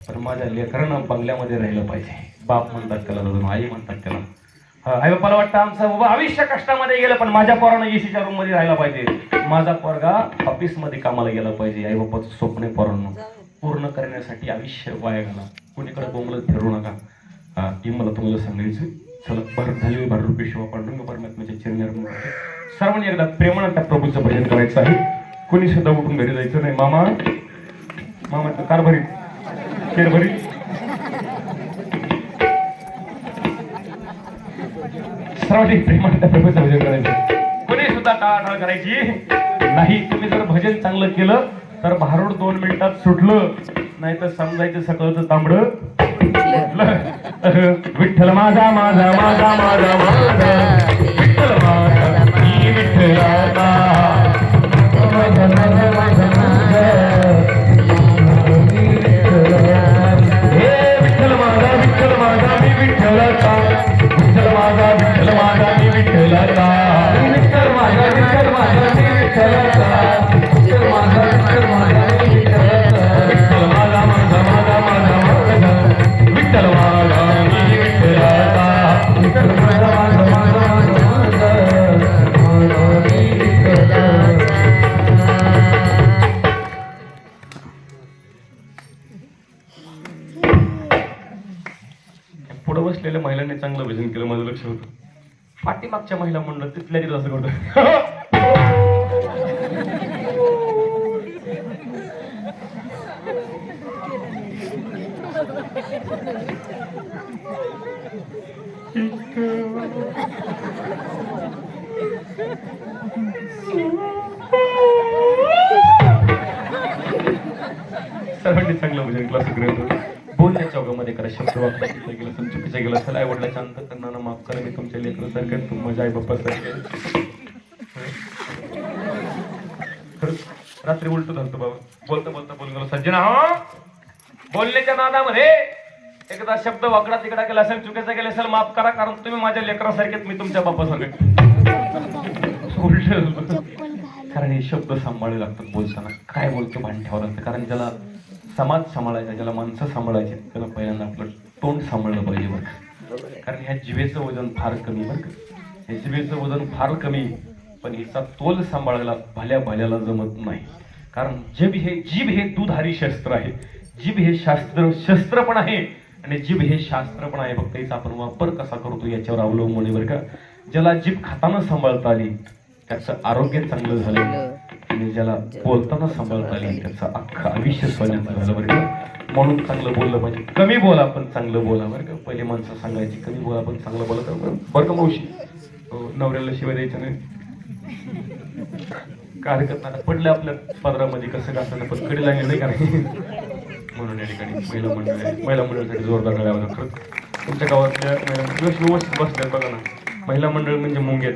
तर माझ्या लेकरांना बंगल्यामध्ये राहिलं पाहिजे. बाप म्हणतात त्याला, अजून आई म्हणतात त्याला. आई बापाला वाटतं आमचं बाबा आयुष्य कष्टामध्ये गेलं, पण माझ्या पोरानं एसीच्या रूम मध्ये राहायला पाहिजे. माझा पोरगा ऑफिस मध्ये कामाला गेला पाहिजे. आई बापाचं स्वप्न पोरांनो पूर्ण करण्यासाठी आयुष्य वाया घाला. कुणीकडे बोंबलत फिरू नका. ही मला तुम्हाला सांगायचं. चला भारत झाली भारत पेशवा पांडुरंग परमात्म्याच्या चरणी अर्पण करते. सर्वांनी एकदा प्रेमानं त्या प्रभूचं भजन करायचं आहे. कोणी सुद्धा उठून घरी जायचं नाही. मामा मामा कार भरीत शेर भरीत सर्वांनी प्रेमानं त्या प्रभूचं भजन करायचं. कोणी सुद्धा टाळाटाळ करायची नाही. तुम्ही जर भजन चांगलं केलं तर भारूड 2 मिनिटात सुटलं, नाही तर समजायचं सकाळचं तांबडं. विठ्ठल माझा माझा माझा माझा माझा विठ्ठल माझा मी विठ्ठलाचा माझा माझा माझा माझा हे विठ्ठल माझा मी विठ्ठलाचा विठ्ठल माझा मी विठ्ठलाचा विठ्ठल माझा मी विठ्ठलाचा विठ्ठल माझा विठ्ठल माझा मी विठ्ठलाचा विठ्ठल माझा माझा माझा माझा विठ्ठल माझा मी विठ्ठलाचा विठ्ठल माझा माझा माझा माझा मी विठ्ठलाचा. पुढे बसलेल्या महिलांनी चांगलं भजन केलं. माझं लक्ष होतं. पाठीमागच्या महिला म्हणलं तिथल्या तिथं असं करतो. सर्वांनी चांगलं भजन केलं. सगळं बोलण्याच्या ओघामध्ये करा. शब्द वापरायचं गेलं असेल, चुकीचं गेलं असेल, आई वडिलांच्या अंतःकरणानं माफ करा. मी तुमच्या लेकरासारखे, तुम्ही माझ्या आई बाप्पासारखे. रात्री उलट झालतो बाबा. बोलता बोलता बोलून गेलो. सज्जना हो बोलण्याच्या नादामध्ये एकदा शब्द वाकडा तिकडा केला असेल, चुकीचा केला असेल, माफ करा. कारण तुम्ही माझ्या लेकरासारखेच, मी तुमच्या बाप्पासारखे. उलट कारण हे शब्द सांभाळावे लागतात बोलताना. काय बोलतो भान ठेवावं लागतं. कारण ज्याला समाज सांभाळायचा, ज्याला माणसं सांभाळायची, त्याला पहिल्यांदा आपलं तोंड सांभाळलं पाहिजे बरं. कारण ह्या जिभेचं वजन फार कमी बरं का. हे जिभेचं वजन फार कमी, पण हिचा तोल सांभाळायला भल्या भल्याला जमत नाही. कारण जीभ हे दुधारी शस्त्र आहे. जीभ हे शस्त्र पण आहे आणि जीभ हे शास्त्र पण आहे. फक्त हिचा आपण वापर कसा करतो याच्यावर अवलंबून आहे बरं का. ज्याला जीभ खाताना सांभाळता आली त्याचं आरोग्य चांगलं झालं, आणि ज्याला बोलताना सांभाळता आली त्याचं अख्खं आयुष्य सोन्याचं झालं बरं का. म्हणून चांगलं बोललं पाहिजे. कमी बोला पण चांगलं बोला बरं का. पहिले माणसं सांगायची कमी बोला पण चांगलं बोला तर बरं का मावशी. नवऱ्याला शिवाय द्यायचं नाही. काय हरकत नाही. पडलं आपल्या पदरामध्ये कसं का असताना पण कडे लागले नाही का नाही. म्हणून या ठिकाणी महिला मंडळासाठी जोरदार मिळावं. खरंच तुमच्या गावातल्या व्यवस्थित बसल्यात बघा ना. महिला मंडळ म्हणजे मुंग्या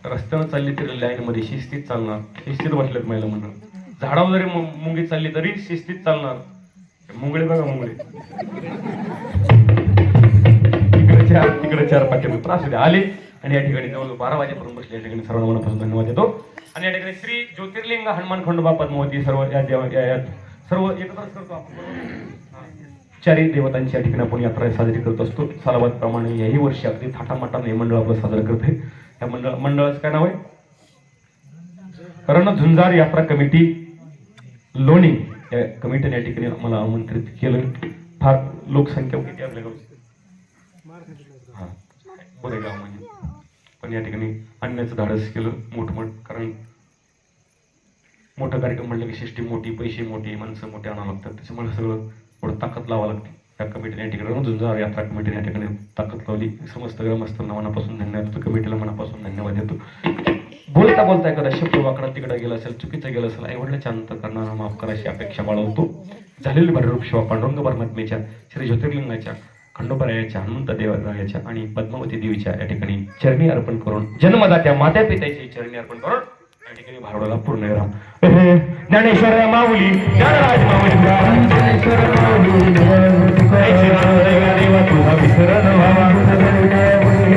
रस्त्यानं चालली तरी लाईन मध्ये शिस्तीत चालणार. शिस्तीत बसल्यात महिला मंडळ. झाडावर जरी मुंगी चालली तरी शिस्तीत चालणार. मुंगळे बघा मुंगळे इकडे चार पाठीमध्ये त्रास होते आले. आणि या ठिकाणी जवळ 12 वाजेपर्यंत बसले. या ठिकाणी सर्वांना मनापासून धन्यवाद देतो. आणि या ठिकाणी श्री ज्योतिर्लिंग हनुमान खंडोबा पद्मावती सर्व सर्व एकत्रच करतो आपण. 4 देवतांची या ठिकाणी आपण यात्रा साजरी करत असतो. सालाबाद प्रमाणे याही वर्षी अगदी थाटामाटाने हे मंडळ आपलं साजरं करते. या मंडळाचं काय नाव आहे? रणझुंजार यात्रा कमिटी लोणी. या कमिटीने या ठिकाणी मला आमंत्रित केलं. फार लोकसंख्या किती आपल्या गावची? हा गोरेगाव म्हणजे. पण या ठिकाणी आणण्याचं धाडस केलं मोठमोठ. कारण मोठा कार्यक्रम म्हणलं की शिष्टी मोठी, पैसे मोठी, माणसं मोठी आणावं लागतात. त्याच्यामुळे सगळं थोडं ताकद लावावं लागते. त्या कमिटीने या ठिकाणी रणझुंजार यात्रा कमिटीने या ठिकाणी ताकद लावली. समस्त ग्रामस्थांना मनापासून धन्यवाद देतो. कमिटीला मनापासून धन्यवाद देतो. बोलता बोलता एखादा शब्द वाकडा तिकडा गेला असेल, चुकीचं गेलं असेल, आईवडिलाच्या अंत करणारा माफ करायची अपेक्षा बाळगतो. झालेली भररूप शिवा पांडुरंग परमात्मेच्या, श्री ज्योतिर्लिंगाच्या, खंडोबारायाच्या, हनुमंत देवरायाच्या आणि पद्मावती देवीच्या या ठिकाणी चरणी अर्पण करून, जन्मदात्या माता पित्याची चरणी अर्पण करून या ठिकाणी भारुडाला पूर्ण करा. ज्ञानेश्वर माऊली, ज्ञानराज माऊली, ज्ञानेश्वर माऊली, देवा तुझा विसरण व्हावा.